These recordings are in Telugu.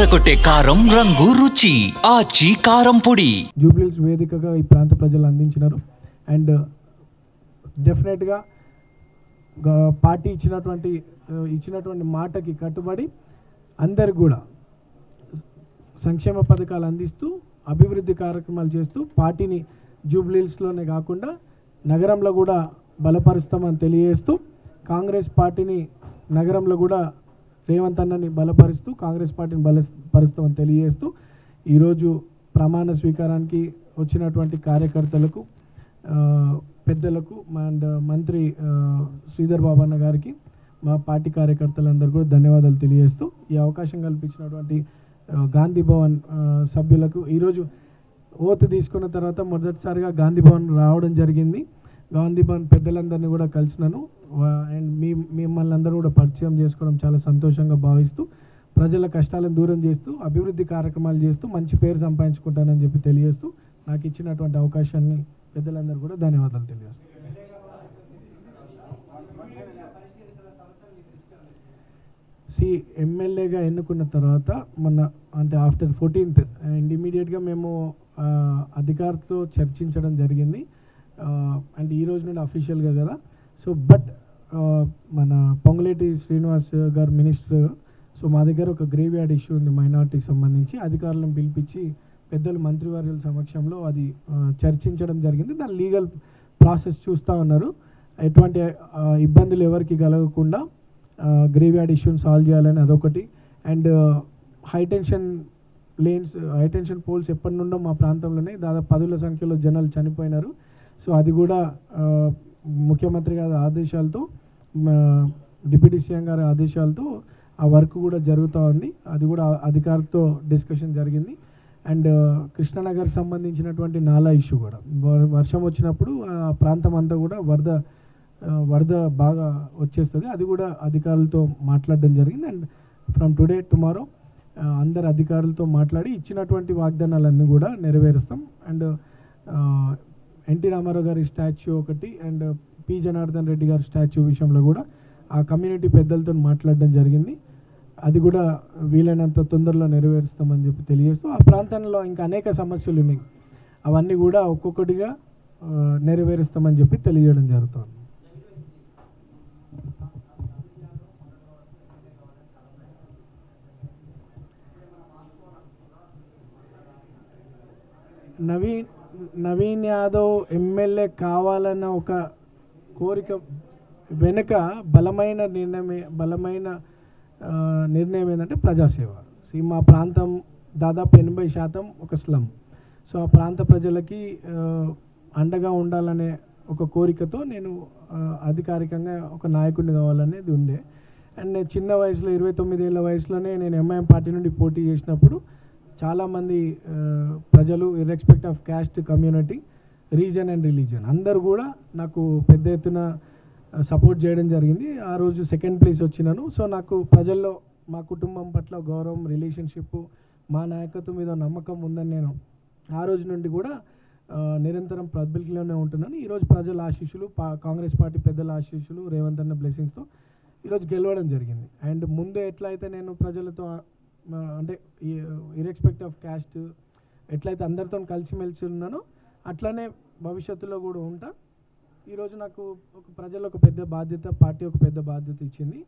అదరగొట్టే కారం రంగు రుచి ఆచి కారం పొడి. జూబ్లీహిల్స్ వేదికగా ఈ ప్రాంత ప్రజలు అందించినారు. అండ్ డెఫినెట్గా పార్టీ ఇచ్చినటువంటి మాటకి కట్టుబడి అందరికి కూడా సంక్షేమ పథకాలు అందిస్తూ అభివృద్ధి కార్యక్రమాలు చేస్తూ పార్టీని జూబ్లీహిల్స్లోనే కాకుండా నగరంలో కూడా బలపరుస్తామని తెలియజేస్తూ కాంగ్రెస్ పార్టీని నగరంలో కూడా రేవంత్ అన్నని బలపరుస్తూ కాంగ్రెస్ పార్టీని బలపరుస్తామని తెలియజేస్తూ ఈరోజు ప్రమాణ స్వీకారానికి వచ్చినటువంటి కార్యకర్తలకు పెద్దలకు అండ్ మంత్రి శ్రీధర్ బాబు అన్న గారికి మా పార్టీ కార్యకర్తలందరూ కూడా ధన్యవాదాలు తెలియజేస్తూ ఈ అవకాశం కల్పించినటువంటి గాంధీ భవన్ సభ్యులకు ఈరోజు ఓత్ తీసుకున్న తర్వాత మొదటిసారిగా గాంధీ భవన్ రావడం జరిగింది. గాంధీ భవన్ పెద్దలందరినీ కూడా కలిసినాను అండ్ మిమ్మల్ని అందరూ కూడా పరిచయం చేసుకోవడం చాలా సంతోషంగా భావిస్తూ ప్రజల కష్టాలను దూరం చేస్తూ అభివృద్ధి కార్యక్రమాలు చేస్తూ మంచి పేరు సంపాదించుకుంటానని చెప్పి తెలియజేస్తూ నాకు ఇచ్చినటువంటి అవకాశాన్ని పెద్దలందరూ కూడా ధన్యవాదాలు తెలియజేస్తాను. ఎమ్మెల్యేగా ఎన్నుకున్న తర్వాత అంటే ఆఫ్టర్ 14th అండ్ ఇమీడియట్గా మేము అధికారులతో చర్చించడం జరిగింది. అండ్ ఈ రోజు నుండి అఫీషియల్గా కదా. సో బట్ మన పొంగులేటి శ్రీనివాస్ గారు మినిస్టర్, సో మా దగ్గర ఒక గ్రేవ్ యార్డ్ ఇష్యూ ఉంది మైనారిటీకి సంబంధించి. అధికారులను పిలిపించి పెద్దలు మంత్రివర్యుల సమక్షంలో అది చర్చించడం జరిగింది. దాని లీగల్ ప్రాసెస్ చూస్తూ ఉన్నారు. ఎటువంటి ఇబ్బందులు ఎవరికి కలగకుండా గ్రేవ్ యార్డ్ ఇష్యూని సాల్వ్ చేయాలని అదొకటి. అండ్ హైటెన్షన్ పోల్స్ ఎప్పటి నుండో మా ప్రాంతంలోనే దాదాపు 10,000 సంఖ్యలో జనాలు చనిపోయినారు. సో అది కూడా ముఖ్యమంత్రి గారి ఆదేశాలతో డిప్యూటీ సీఎం గారి ఆదేశాలతో ఆ వర్క్ కూడా జరుగుతూ ఉంది. అది కూడా అధికారులతో డిస్కషన్ జరిగింది. అండ్ కృష్ణానగర్కి సంబంధించినటువంటి నాలా ఇష్యూ కూడా వర్షం వచ్చినప్పుడు ఆ ప్రాంతం అంతా కూడా వరద బాగా వచ్చేస్తుంది. అది కూడా అధికారులతో మాట్లాడడం జరిగింది. అండ్ ఫ్రమ్ టుడే టుమారో అందరు అధికారులతో మాట్లాడి ఇచ్చినటువంటి వాగ్దానాలన్నీ కూడా నెరవేరుస్తాం. అండ్ ఎన్టీ రామారావు గారి స్టాచ్యూ ఒకటి అండ్ పి జనార్దన్ రెడ్డి గారి స్టాచ్యూ విషయంలో కూడా ఆ కమ్యూనిటీ పెద్దలతో మాట్లాడడం జరిగింది. అది కూడా వీలైనంత తొందరలో నెరవేరుస్తామని చెప్పి తెలియజేస్తూ ఆ ప్రాంతంలో ఇంకా అనేక సమస్యలు ఉన్నాయి, అవన్నీ కూడా ఒక్కొక్కటిగా నెరవేరుస్తామని చెప్పి తెలియజేయడం జరుగుతుంది. నవీన్ యాదవ్ ఎమ్మెల్యే కావాలన్న ఒక కోరిక వెనుక బలమైన నిర్ణయం ఏంటంటే ప్రజాసేవ. మా ప్రాంతం దాదాపు 80% ఒక స్లమ్. సో ఆ ప్రాంత ప్రజలకి అండగా ఉండాలనే ఒక కోరికతో నేను అధికారికంగా ఒక నాయకుడిని కావాలనేది ఉండే. అండ్ నేను చిన్న వయసులో 29 ఏళ్ళ వయసులోనే నేను ఎంఐఎం పార్టీ నుండి పోటీ చేసినప్పుడు చాలామంది ప్రజలు irrespective of caste, community, reason and religion అందరూ కూడా నాకు పెద్ద ఎత్తున సపోర్ట్ చేయడం జరిగింది. ఆ రోజు 2nd ప్లేస్ వచ్చినాను. సో నాకు ప్రజల్లో మా కుటుంబం పట్ల గౌరవం, రిలేషన్షిప్, మా నాయకత్వం మీద నమ్మకం ఉందని నేను ఆ రోజు నుండి కూడా నిరంతరం పబ్లిక్లోనే ఉంటున్నాను. ఈరోజు ప్రజల ఆశీస్సులు, కాంగ్రెస్ పార్టీ పెద్దల ఆశీస్సులు, రేవంత్ అన్న బ్లెస్సింగ్స్తో ఈరోజు గెలవడం జరిగింది. అండ్ ముందు ఎట్లయితే నేను ప్రజలతో అంటే ఇర్రెస్పెక్ట్ ఆఫ్ క్యాస్ట్ ఎట్లయితే అందరితో కలిసిమెలిసి ఉన్నానో అట్లనే భవిష్యత్తులో కూడా ఉంటా. ఈరోజు నాకు ప్రజలు ఒక పెద్ద బాధ్యత, పార్టీ ఒక పెద్ద బాధ్యత ఇచ్చింది.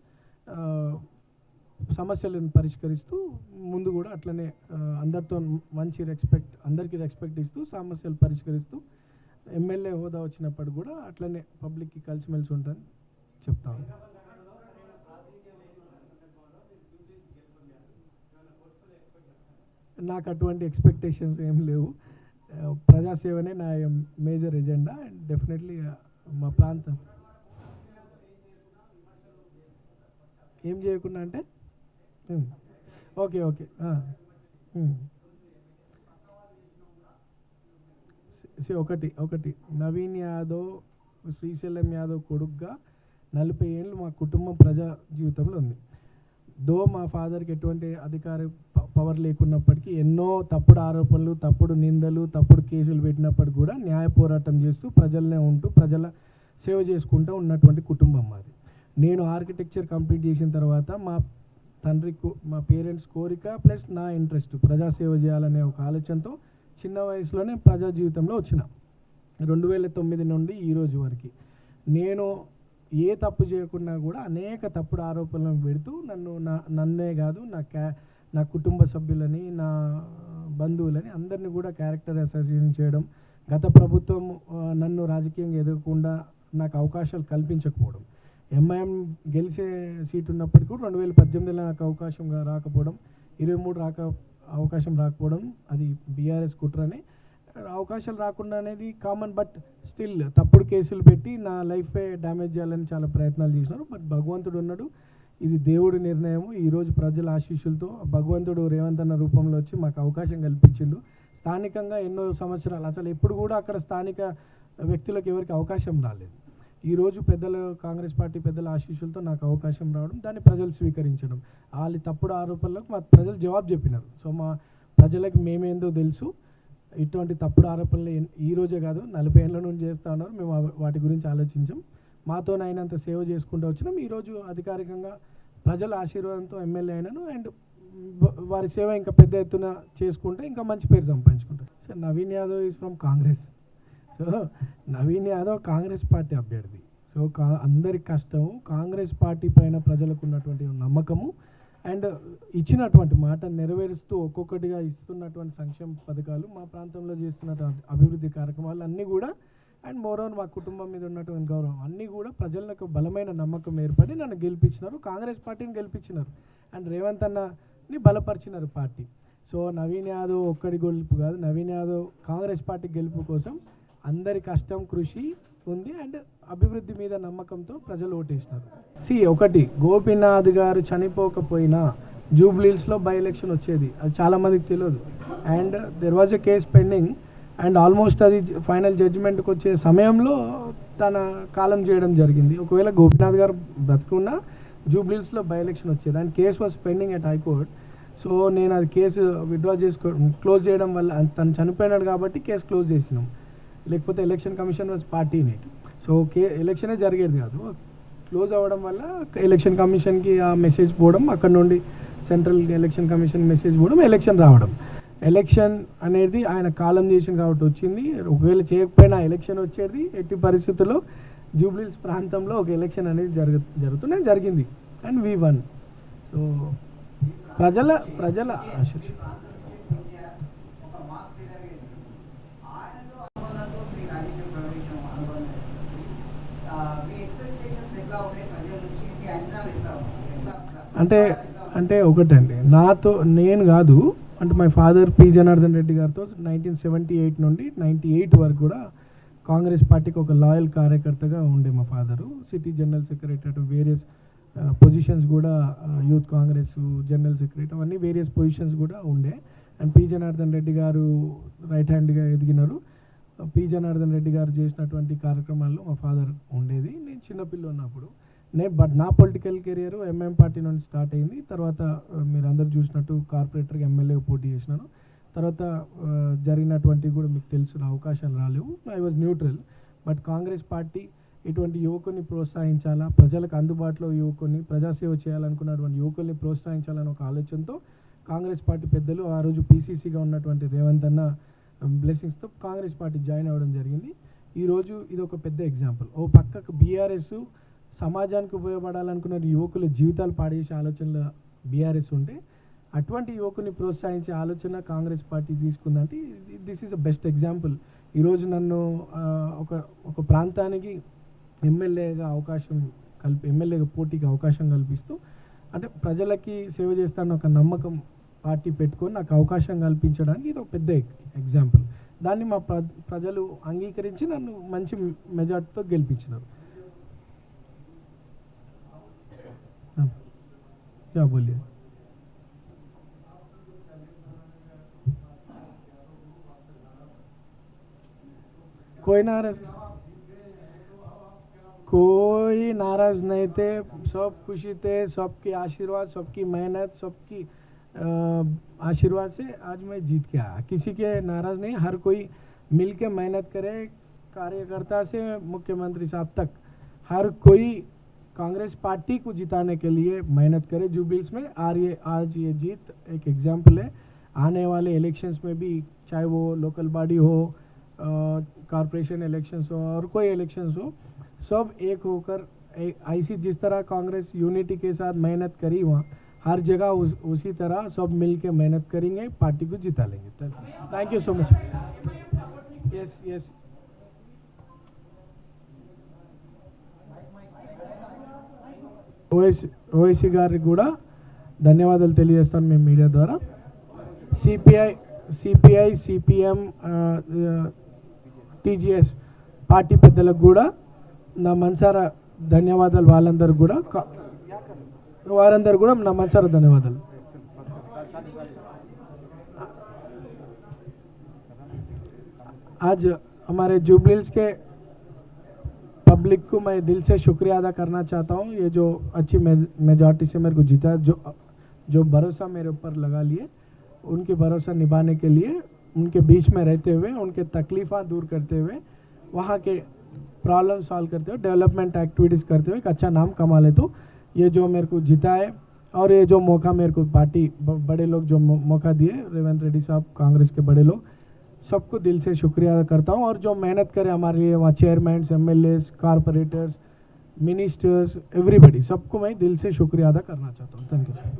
సమస్యలను పరిష్కరిస్తూ ముందు కూడా అట్లనే అందరితో అందరికీ రెస్పెక్ట్ ఇస్తూ సమస్యలు పరిష్కరిస్తూ ఎమ్మెల్యే హోదా వచ్చినప్పుడు కూడా అట్లనే పబ్లిక్కి కలిసిమెలిసి ఉంటాను చెప్తాను. నాకు అటువంటి ఎక్స్పెక్టేషన్స్ ఏం లేవు. ప్రజాసేవనే నా మేజర్ ఎజెండా. అండ్ డెఫినెట్లీ మా ప్రాంతం ఏం చేయకుండా అంటే ఓకే ఒకటి నవీన్ యాదవ్, శ్రీశైలం యాదవ్ కొడుకుగా 40 ఏళ్ళు మా కుటుంబం ప్రజా జీవితంలో ఉంది. మా ఫాదర్కి ఎటువంటి అధికార పవర్ లేకున్నప్పటికీ ఎన్నో తప్పుడు ఆరోపణలు, తప్పుడు నిందలు, తప్పుడు కేసులు పెట్టినప్పటికీ కూడా న్యాయ పోరాటం చేస్తూ ప్రజలనే ఉంటూ ప్రజల సేవ చేసుకుంటూ ఉన్నటువంటి కుటుంబం మాది. నేను ఆర్కిటెక్చర్ కంప్లీట్ చేసిన తర్వాత మా మా పేరెంట్స్ కోరిక ప్లస్ నా ఇంట్రెస్ట్ ప్రజాసేవ చేయాలనే ఒక ఆలోచనతో చిన్న వయసులోనే ప్రజా జీవితంలో వచ్చిన 2009 నుండి ఈ రోజు వరకు నేను ఏ తప్పు చేయకుండా కూడా అనేక తప్పుడు ఆరోపణలను పెడుతూ నన్నే కాదు నా కుటుంబ సభ్యులని నా బంధువులని అందరినీ కూడా క్యారెక్టర్ అసాసినేషన్ చేయడం, గత ప్రభుత్వం నన్ను రాజకీయంగా ఎదగకుండా నాకు అవకాశాలు కల్పించకపోవడం, ఎంఐఎం గెలిచే సీటు ఉన్నప్పటికీ కూడా 2018లో నాకు అవకాశం రాకపోవడం, 23 అవకాశం రాకపోవడం అది బీఆర్ఎస్ కుట్రనే. అవకాశాలు రాకుండా అనేది కామన్, బట్ స్టిల్ తప్పుడు కేసులు పెట్టి నా లైఫే డ్యామేజ్ చేయాలని చాలా ప్రయత్నాలు చేసినారు. బట్ భగవంతుడు ఉన్నాడు, ఇది దేవుడి నిర్ణయం. ఈరోజు ప్రజల ఆశీస్సులతో భగవంతుడు రేవంత్ అన్న రూపంలో వచ్చి మాకు అవకాశం కల్పించిండు. స్థానికంగా ఎన్నో సంవత్సరాలు అసలు ఎప్పుడు కూడా అక్కడ స్థానిక వ్యక్తులకు ఎవరికి అవకాశం రాలేదు. ఈరోజు కాంగ్రెస్ పార్టీ పెద్దల ఆశీస్సులతో నాకు అవకాశం రావడం, దాన్ని ప్రజలు స్వీకరించడం, వాళ్ళ తప్పుడు ఆరోపణలకు మా ప్రజలు జవాబు చెప్పినారు. సో మా ప్రజలకు మేమేందో తెలుసు. ఇటువంటి తప్పుడు ఆరోపణలు ఈ రోజే కాదు 40 ఏళ్ళ నుండి చేస్తూ ఉన్నారు. మేము వాటి గురించి ఆలోచించాం. మాతోనైనంత సేవ చేసుకుంటూ వచ్చినాం. ఈరోజు అధికారికంగా ప్రజల ఆశీర్వాదంతో ఎమ్మెల్యే అయినాను. అండ్ వారి సేవ ఇంకా పెద్ద ఎత్తున చేసుకుంటే ఇంకా మంచి పేరు సంపాదించుకుంటారు. So Naveen Yadav is from Congress. So Naveen Yadav Congress party అభ్యర్థి. సో అందరి కష్టము, కాంగ్రెస్ పార్టీ పైన ప్రజలకు ఉన్నటువంటి నమ్మకము అండ్ ఇచ్చినటువంటి మాట నెరవేరుస్తూ ఒక్కొక్కటిగా ఇస్తున్నటువంటి సంక్షేమ పథకాలు, మా ప్రాంతంలో చేస్తున్నటువంటి అభివృద్ధి కార్యక్రమాలు అన్నీ కూడా అండ్ మోరోవర్ మా కుటుంబం మీద ఉన్నటువంటి గౌరవం అన్నీ కూడా ప్రజలకు బలమైన నమ్మకం ఏర్పడి నన్ను గెలిపించినారు, కాంగ్రెస్ పార్టీని గెలిపించినారు అండ్ రేవంత్ అన్నని బలపరిచినారు పార్టీ. సో నవీన్ యాదవ్ ఒక్కడి గెలుపు కాదు, నవీన్ యాదవ్ కాంగ్రెస్ పార్టీ గెలుపు కోసం అందరి కష్టం కృషి ఉంది అండ్ అభివృద్ధి మీద నమ్మకంతో ప్రజలు ఓటేసినారు. ఒకటి గోపీనాథ్ గారు చనిపోకపోయినా జూబ్లీహిల్స్లో బై ఎలక్షన్ వచ్చేది, అది చాలామందికి తెలియదు. And there was a case pending and almost అది ఫైనల్ జడ్జిమెంట్కి వచ్చే సమయంలో తన కాలం చేయడం జరిగింది. ఒకవేళ గోపీనాథ్ గారు బ్రతుకున్నా జూబ్లీహిల్స్లో బై ఎలక్షన్ వచ్చేది and case was pending at high court. So నేను అది కేసు విత్డ్రా క్లోజ్ చేయడం వల్ల తను చనిపోయినాడు కాబట్టి కేసు క్లోజ్ చేసినాం, లేకపోతే ఎలక్షన్ కమిషన్ వాజ్ పార్టీ నేట్. సో ఎలక్షనే జరిగేది కాదు. క్లోజ్ అవ్వడం వల్ల ఎలక్షన్ కమిషన్కి ఆ మెసేజ్ పోవడం, అక్కడ నుండి సెంట్రల్ ఎలక్షన్ కమిషన్ మెసేజ్ పోవడం, ఎలక్షన్ రావడం. ఎలక్షన్ అనేది ఆయన కాలం చేసింది కాబట్టి వచ్చింది. ఒకవేళ చేయకపోయినా ఎలక్షన్ వచ్చేది. ఎట్టి పరిస్థితుల్లో జూబ్లీహిల్స్ ప్రాంతంలో ఒక ఎలక్షన్ అనేది జరిగింది అండ్ వి వన్. సో ప్రజల ఆశీస్సు. అంటే ఒకటండి, నేను కాదు, అంటే my father P Janardhan Reddy గారితో 1978 నుండి 98 వరకు కూడా కాంగ్రెస్ పార్టీకి ఒక లాయల్ కార్యకర్తగా ఉండే మా father. City general secretary, various positions కూడా, యూత్ కాంగ్రెస్ జనరల్ సెక్రటరీ, అవన్నీ వేరియస్ పొజిషన్స్ కూడా ఉండే. అండ్ పి జనార్దన్ రెడ్డి గారు రైట్ హ్యాండ్గా ఎదిగినారు. పి జనార్దన్ రెడ్డి గారు చేసినటువంటి కార్యక్రమాల్లో మా ఫాదర్ ఉండేది. నేను చిన్నపిల్ల ఉన్నప్పుడు బట్ నా పొలిటికల్ కెరియర్ ఎంఐఎం పార్టీ నుండి స్టార్ట్ అయింది. తర్వాత మీరు అందరూ చూసినట్టు కార్పొరేటర్గా ఎమ్మెల్యే పోటీ చేసినాను. తర్వాత జరిగినటువంటి కూడా మీకు తెలిసిన అవకాశాలు రాలేవు. I was neutral. But Congress party ఇటువంటి యువకుని ప్రోత్సహించాలా, ప్రజలకు అందుబాటులో యువకుని, ప్రజాసేవ చేయాలనుకున్నటువంటి యువకుల్ని ప్రోత్సహించాలని ఒక ఆలోచనతో కాంగ్రెస్ పార్టీ పెద్దలు ఆ రోజు పీసీసీగా ఉన్నటువంటి రేవంత్ అన్న బ్లెస్సింగ్స్తో కాంగ్రెస్ పార్టీ జాయిన్ అవ్వడం జరిగింది. ఈరోజు ఇది ఒక పెద్ద ఎగ్జాంపుల్. ఓ పక్కకు బీఆర్ఎస్ సమాజానికి ఉపయోగపడాలనుకున్న యువకుల జీవితాలు పాడేసే ఆలోచనలు బీఆర్ఎస్ ఉంటే, అటువంటి యువకుని ప్రోత్సహించే ఆలోచన కాంగ్రెస్ పార్టీ తీసుకుందంటే this is the best example. ఈరోజు నన్ను ఒక ప్రాంతానికి ఎమ్మెల్యేగా పోటీకి అవకాశం కల్పిస్తూ, అంటే ప్రజలకి సేవ చేస్తాను ఒక నమ్మకం పార్టీ పెట్టుకొని నాకు అవకాశం కల్పించడానికి ఇది ఒక పెద్ద ఎగ్జాంపుల్. దాన్ని మా ప్రజలు అంగీకరించి నన్ను మంచి మెజార్టీతో గెలిపించినారు. क्या बोलिए? कोई नाराज नहीं थे, सब खुशी थे, सबके आशीर्वाद, सबकी मेहनत, सबकी आशीर्वाद से आज मैं जीत के आया. किसी के नाराज नहीं, हर कोई मिल के मेहनत करे, कार्यकर्ता से मुख्यमंत्री साहब तक हर कोई कांग्रेस पार्टी को जिताने के लिए मेहनत करें जुबलिल्स में। आज ये जीत एक एग्जाम्पल है। आने वाले इलेक्शंस में भी, चाहे वो लोकल बॉडी हो, कॉरपोरेशन इलेक्शंस हो और कोई इलेक्शंस हो, सब एक होकर ऐसी जिस तरह कांग्रेस यूनिटी के साथ मेहनत करी वहाँ हर जगह उसी तरह सब मिल के मेहनत करेंगे, पार्टी को जिता लेंगे। Thank you so much. Yes Owaisi గారికి కూడా ధన్యవాదాలు తెలియజేస్తాను మీ మీడియా ద్వారా। సిపిఐ సిపిఎం టీజీఎస్ పార్టీ పెద్దలకు కూడా నా మనసారా ధన్యవాదాలు। వారందరూ కూడా నా మనసారా ధన్యవాదాలు। आज हमारे जुबलिल्स के पब्लिक को मैं दिल से शुक्रिया अदा करना चाहता हूँ। ये जो अच्छी मेजॉरिटी से मेरे को जीता, जो भरोसा मेरे ऊपर लगा लिए, उनकी भरोसा निभाने के लिए, उनके बीच में रहते हुए, उनके तकलीफ़ा दूर करते हुए, वहाँ के प्रॉब्लम सॉल्व करते हुए, डेवलपमेंट एक्टिविटीज़ करते हुए एक अच्छा नाम कमा ले। तो ये जो मेरे को जीता है और ये जो मौका मेरे को पार्टी बड़े लोग जो मौका दिए, रेवंत रेड्डी साहब, कांग्रेस के बड़े लोग, सबको दिल से शुक्रिया अदा करता हूँ। और जो मेहनत करे हमारे लिए वहाँ chairman, MLAs, corporators, ministers, everybody, सबको मैं दिल से शुक्रिया अदा करना चाहता हूँ। Thank you.